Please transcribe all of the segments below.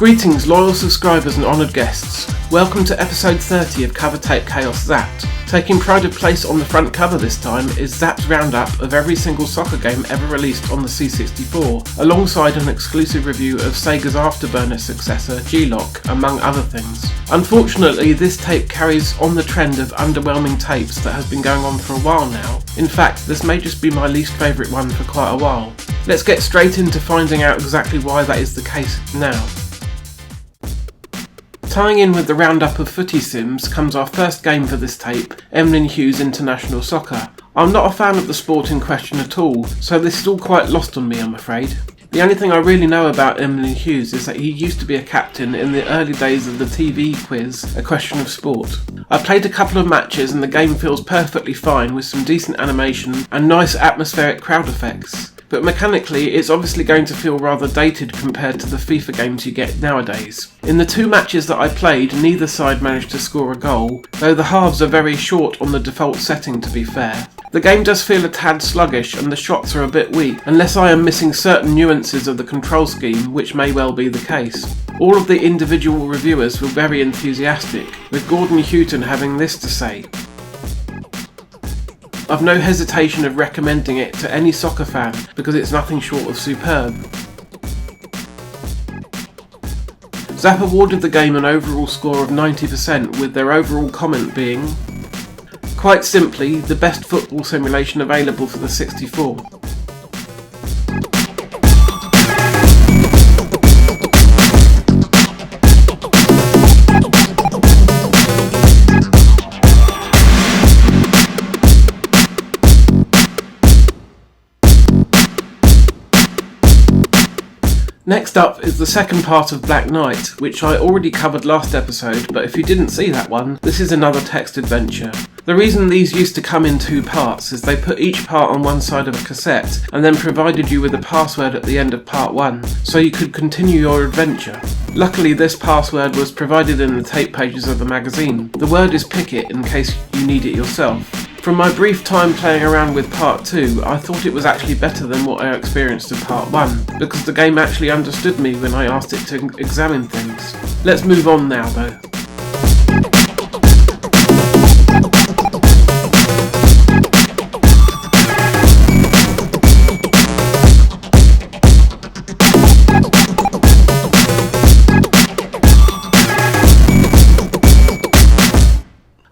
Greetings loyal subscribers and honoured guests. Welcome to episode 30 of Cover Tape Chaos Zapped. Taking pride of place on the front cover this time is Zapp's roundup of every single soccer game ever released on the C64, alongside an exclusive review of Sega's Afterburner successor, G-Lock, among other things. Unfortunately, this tape carries on the trend of underwhelming tapes that has been going on for a while now. In fact, this may just be my least favourite one for quite a while. Let's get straight into finding out exactly why that is the case now. Tying in with the roundup of footy sims comes our first game for this tape, Emlyn Hughes International Soccer. I'm not a fan of the sport in question at all, so this is all quite lost on me, I'm afraid. The only thing I really know about Emlyn Hughes is that he used to be a captain in the early days of the TV quiz, A Question of Sport. I played a couple of matches and the game feels perfectly fine with some decent animation and nice atmospheric crowd effects. But mechanically, it's obviously going to feel rather dated compared to the FIFA games you get nowadays. In the two matches that I played, neither side managed to score a goal, though the halves are very short on the default setting to be fair. The game does feel a tad sluggish and the shots are a bit weak, unless I am missing certain nuances of the control scheme, which may well be the case. All of the individual reviewers were very enthusiastic, with Gordon Houghton having this to say: I've no hesitation of recommending it to any soccer fan because it's nothing short of superb. Zapp awarded the game an overall score of 90%, with their overall comment being, quite simply, the best football simulation available for the 64. Next up is the second part of Black Knight, which I already covered last episode, but if you didn't see that one, this is another text adventure. The reason these used to come in two parts is they put each part on one side of a cassette and then provided you with a password at the end of part one, so you could continue your adventure. Luckily, this password was provided in the tape pages of the magazine. The word is Picket in case you need it yourself. From my brief time playing around with part 2, I thought it was actually better than what I experienced in part 1, because the game actually understood me when I asked it to examine things. Let's move on now though.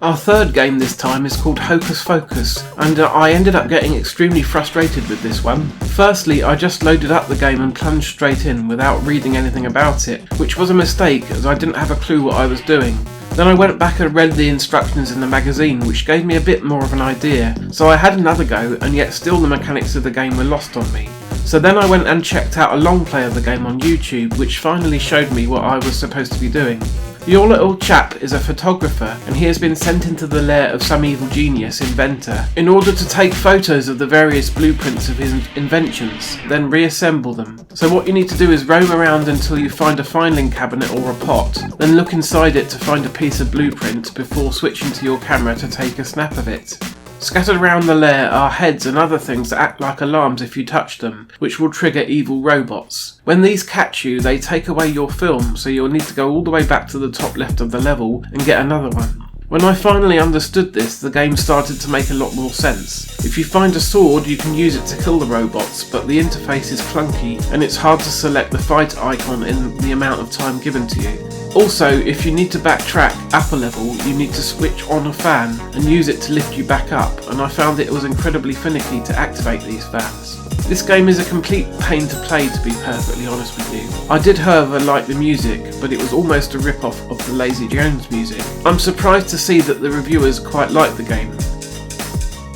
Our third game this time is called Hocus Focus, and I ended up getting extremely frustrated with this one. Firstly, I just loaded up the game and plunged straight in without reading anything about it, which was a mistake as I didn't have a clue what I was doing. Then I went back and read the instructions in the magazine, which gave me a bit more of an idea, so I had another go, and yet still the mechanics of the game were lost on me. So then I went and checked out a long play of the game on YouTube, which finally showed me what I was supposed to be doing. Your little chap is a photographer, and he has been sent into the lair of some evil genius inventor in order to take photos of the various blueprints of his inventions, then reassemble them. So what you need to do is roam around until you find a filing cabinet or a pot, then look inside it to find a piece of blueprint before switching to your camera to take a snap of it. Scattered around the lair are heads and other things that act like alarms if you touch them, which will trigger evil robots. When these catch you, they take away your film, so you'll need to go all the way back to the top left of the level and get another one. When I finally understood this, the game started to make a lot more sense. If you find a sword, you can use it to kill the robots, but the interface is clunky and it's hard to select the fight icon in the amount of time given to you. Also, if you need to backtrack up a level, you need to switch on a fan and use it to lift you back up, and I found it was incredibly finicky to activate these fans. This game is a complete pain to play, to be perfectly honest with you. I did however like the music, but it was almost a rip-off of the Lazy Jones music. I'm surprised to see that the reviewers quite like the game,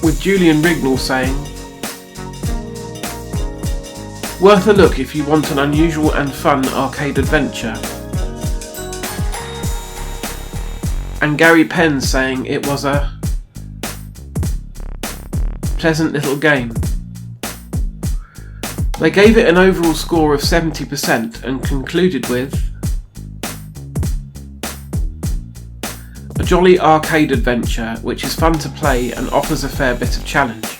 with Julian Rignall saying, worth a look if you want an unusual and fun arcade adventure. And Gary Penn saying it was a pleasant little game. They gave it an overall score of 70% and concluded with a jolly arcade adventure which is fun to play and offers a fair bit of challenge.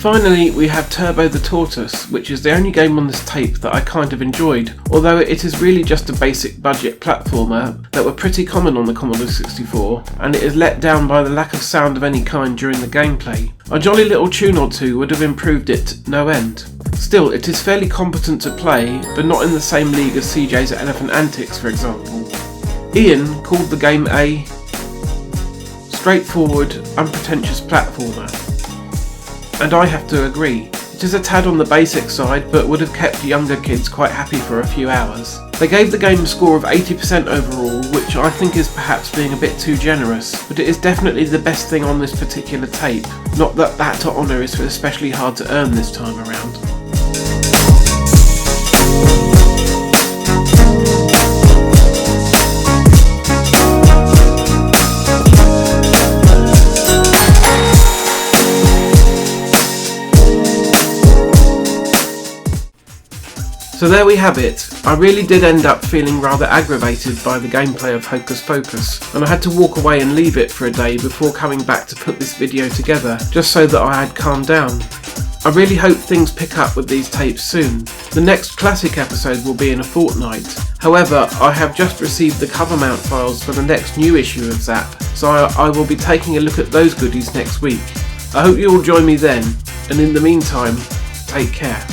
Finally, we have Turbo the Tortoise, which is the only game on this tape that I kind of enjoyed, although it is really just a basic budget platformer that were pretty common on the Commodore 64, and it is let down by the lack of sound of any kind during the gameplay. A jolly little tune or two would have improved it no end. Still, it is fairly competent to play, but not in the same league as CJ's Elephant Antics, for example. Ian called the game a straightforward, unpretentious platformer. And I have to agree. It is a tad on the basic side, but would have kept younger kids quite happy for a few hours. They gave the game a score of 80% overall, which I think is perhaps being a bit too generous, but it is definitely the best thing on this particular tape. Not that that honour is especially hard to earn this time around. So there we have it. I really did end up feeling rather aggravated by the gameplay of Hocus Pocus, and I had to walk away and leave it for a day before coming back to put this video together, just so that I had calmed down. I really hope things pick up with these tapes soon. The next classic episode will be in a fortnight. However, I have just received the cover mount files for the next new issue of Zap, so I will be taking a look at those goodies next week. I hope you will join me then, and in the meantime, take care.